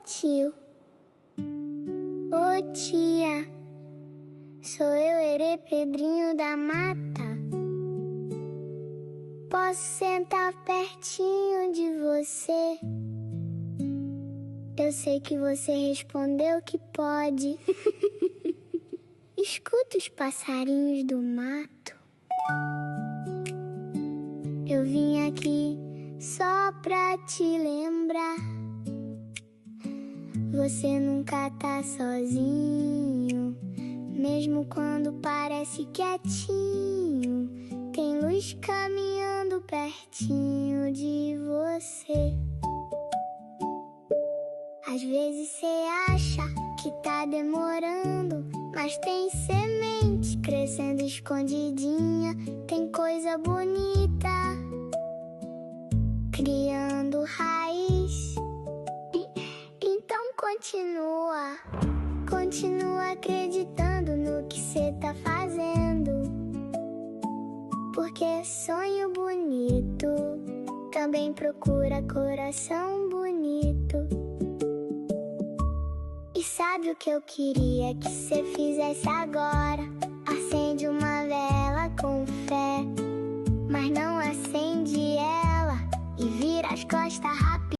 tio, ô tia, sou eu, Herê Pedrinho da Mata. Posso sentar pertinho de você? Eu sei que você respondeu que pode. Escuta os passarinhos do mato. Eu vim aqui só pra te lembrar. Você nunca tá sozinho, mesmo quando parece quietinho. Tem luz caminhando pertinho de você. Às vezes cê acha que tá demorando, mas tem semente crescendo escondidinha. Tem coisa bonita criando raiz. Então continua acreditando no que cê tá fazendo, porque sonho bonito também procura coração bonito. E sabe o que eu queria que cê fizesse agora? Acende uma vela com fé, mas não acende ela e vira as costas.